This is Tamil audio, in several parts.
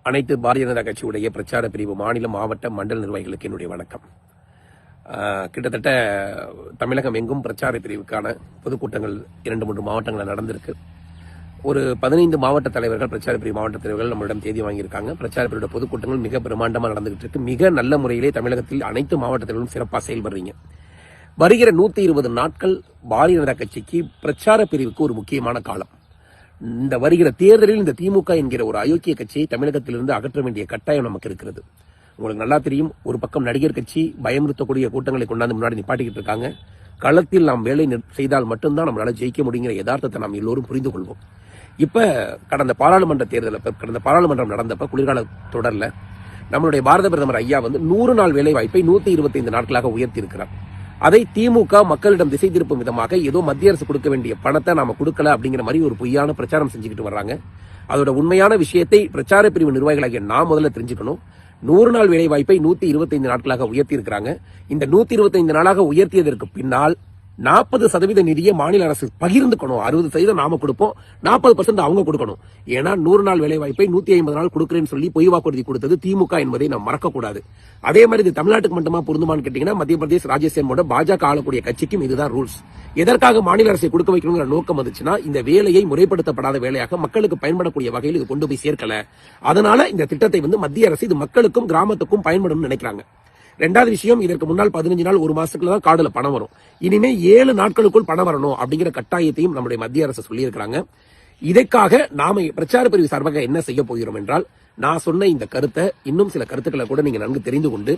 அனைத்து பாரதிய ஜனதா கட்சியுடைய பிரச்சார பிரிவு மாநில மாவட்ட மண்டல நிர்வாகிகளுக்கு என்னுடைய வணக்கம். கிட்டத்தட்ட தமிழகம் எங்கும் பிரச்சார பிரிவுக்கான பொதுக்கூட்டங்கள் 2-3 மாவட்டங்களில் நடந்திருக்கு. ஒரு 15 மாவட்ட தலைவர்கள், பிரச்சார பிரிவு மாவட்ட தலைவர்கள் நம்மளிடம் தேதி வாங்கியிருக்காங்க. பிரச்சார பிரிவோட பொதுக்கூட்டங்கள் மிக பிரம்மாண்டமாக நடந்துகிட்டு இருக்கு. மிக நல்ல முறையிலே தமிழகத்தில் அனைத்து மாவட்ட தலைவர்களும் சிறப்பாக செயல்படுறீங்க. வருகிற 120 நாட்கள் பாரதிய ஜனதா கட்சிக்கு பிரச்சார பிரிவுக்கு ஒரு முக்கியமான காலம். இந்த வருகிற தேர்தலில் இந்த திமுக என்கிற ஒரு அயோக்கிய கட்சியை தமிழகத்திலிருந்து அகற்ற வேண்டிய கட்டாயம் நமக்கு இருக்கிறது. உங்களுக்கு நல்லா தெரியும், ஒரு பக்கம் நடிகர் கட்சி பயமுறுத்தக்கூடிய கூட்டங்களை கொண்டாந்து முன்னாடி நிப்பாட்டிக்கிட்டு இருக்காங்க. களத்தில் நாம் வேலை செய்தால் மட்டும்தான் நம்மளால ஜெயிக்க முடியுங்கிற யதார்த்தத்தை நாம் எல்லோரும் புரிந்து கொள்வோம். இப்ப கடந்த பாராளுமன்றம் நடந்தப்ப குளிர்கால தொடர்ல நம்மளுடைய பாரத பிரதமர் ஐயா 100 நாள் வேலை வாய்ப்பை 125 நாட்களாக உயர்த்தி இருக்கிறார். அதை திமுக மக்களிடம் திசை திருப்பும் விதமாக ஏதோ மத்திய அரசு கொடுக்க வேண்டிய பணத்தை நாம கொடுக்கல அப்படிங்கிற மாதிரி ஒரு பொய்யான பிரச்சாரம் செஞ்சுக்கிட்டு வர்றாங்க. அதோட உண்மையான விஷயத்தை பிரச்சார பிரிவு நிர்வாகிகளாகிய நான் முதல்ல தெரிஞ்சுக்கணும். 100 நாள் வேலை வாய்ப்பை 125 நாட்களாக உயர்த்தி இருக்கிறாங்க. இந்த 125 நாளாக உயர்த்தியதற்கு பின்னால் 40% நிதியை மாநில அரசு பகிர்ந்துக்கணும். 60% நாம கொடுப்போம், 40% அவங்க கொடுக்கணும். ஏன்னா 100 நாள் வேலை வாய்ப்பை 150 நாள் கொடுக்கிறேன்னு சொல்லி பொய் வாக்குறுதி கொடுத்தது திமுக என்பதை நாம் மறக்கக்கூடாது. அதே மாதிரி இது தமிழ்நாட்டுக்கு மட்டுமா பொருந்துமான்னு கேட்டீங்கன்னா மத்திய பிரதேஷ், ராஜஸ்தான் பாஜக ஆளக்கூடிய கட்சிக்கும் இதுதான் ரூல்ஸ். எதற்காக மாநில அரசை கொடுக்க வைக்கணுங்கிற நோக்கம் வந்துச்சுன்னா, இந்த வேலையை முறைப்படுத்தப்படாத வேலையாக மக்களுக்கு பயன்படக்கூடிய வகையில் இது கொண்டு போய் சேர்க்கல. அதனால இந்த திட்டத்தை மத்திய அரசு இது மக்களுக்கும் கிராமத்துக்கும் பயன்படும் நினைக்கிறாங்க. ரெண்டாவது விஷயம், இதற்கு முன்னால் 15 நாள் 1 மாசத்துக்குள்ள தான் கார்டுல பணம் வரும். இனிமே 7 நாட்களுக்குள் பணம் வரணும் அப்படிங்கிற கட்டாயத்தையும் நம்முடைய மத்திய அரசு சொல்லி இருக்கிறாங்க. இதற்காக நாம பிரச்சார பிரிவு சார்பாக என்ன செய்ய போகிறோம் என்றால், நான் சொன்ன இந்த கருத்தை இன்னும் சில கருத்துக்களை கூட நீங்க நன்கு தெரிந்து கொண்டு,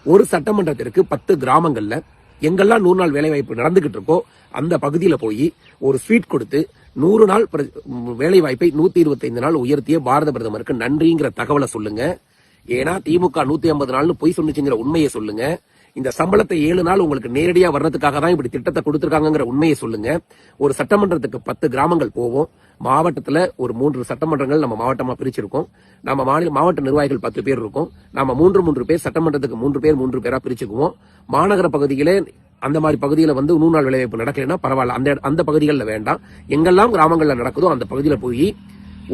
ஒரு சட்டமன்றத்திற்கு 10 கிராமங்கள்ல எங்கெல்லாம் 100 நாள் வேலை வாய்ப்பு நடந்துகிட்டு இருக்கோ அந்த பகுதியில போய் ஒரு ஸ்வீட் கொடுத்து 100 நாள் வேலை வாய்ப்பை 125 நாள் உயர்த்திய பாரத பிரதமருக்கு நன்றிங்கிற தகவலை சொல்லுங்க. ஏன்னா திமுக 150 நாள்னு பொய் சொன்னிச்சுங்கிற உண்மையை சொல்லுங்க. இந்த சம்பளத்தை 7 நாள் உங்களுக்கு நேரடியா வர்றதுக்காக தான் இப்படி திட்டத்தை கொடுத்திருக்காங்கிற உண்மையை சொல்லுங்க. ஒரு சட்டமன்றத்துக்கு 10 கிராமங்கள் போவோம். மாவட்டத்துல ஒரு 3 சட்டமன்றங்கள் நம்ம மாவட்டமா பிரிச்சிருக்கோம். நம்ம மாவட்ட நிர்வாகிகள் 10 பேர் இருக்கும். நம்ம 3 பேர் சட்டமன்றத்துக்கு 3 பேரா பிரிச்சுக்குவோம். மாநகர பகுதியிலே அந்த மாதிரி பகுதியில 100 நாள் வேலைவாய்ப்பு நடக்கலைன்னா பரவாயில்ல, அந்த பகுதிகளில் வேண்டாம். எங்கெல்லாம் கிராமங்கள்ல நடக்குதோ அந்த பகுதியில போய்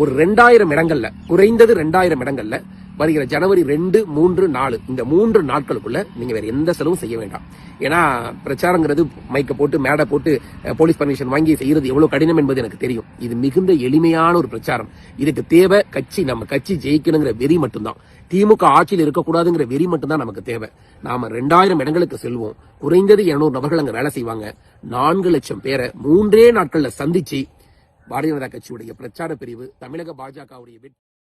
ஒரு 2000 இடங்கள்ல, குறைந்தது 2000 இடங்கள்ல வருகிற ஜனவரி 2, 3, 4 இந்த 3 நாட்களுக்குள்ள நீங்க வேற எந்த செலவும் செய்ய வேண்டாம். ஏன்னா பிரச்சாரங்கிறது மைக்க போட்டு மேடை போட்டு போலீஸ் பர்மிஷன் வாங்கி செய்யறது எவ்வளவு கடினம் என்பது எனக்கு தெரியும். இது மிகுந்த எளிமையான ஒரு பிரச்சாரம். இதுக்கு தேவை நம்ம கட்சி ஜெயிக்கணுங்கிற வெறி மட்டும்தான். திமுக ஆட்சியில் இருக்கக்கூடாதுங்கிற வெறி மட்டும்தான் நமக்கு தேவை. நாம 2000 இடங்களுக்கு செல்வோம். குறைந்தது 200 நபர்கள் அங்க வேலை செய்வாங்க. 4 லட்சம் பேரை 3 நாட்கள்ல சந்திச்சு பாரதிய ஜனதா கட்சியுடைய பிரச்சார பிரிவு தமிழக பாஜகவுடைய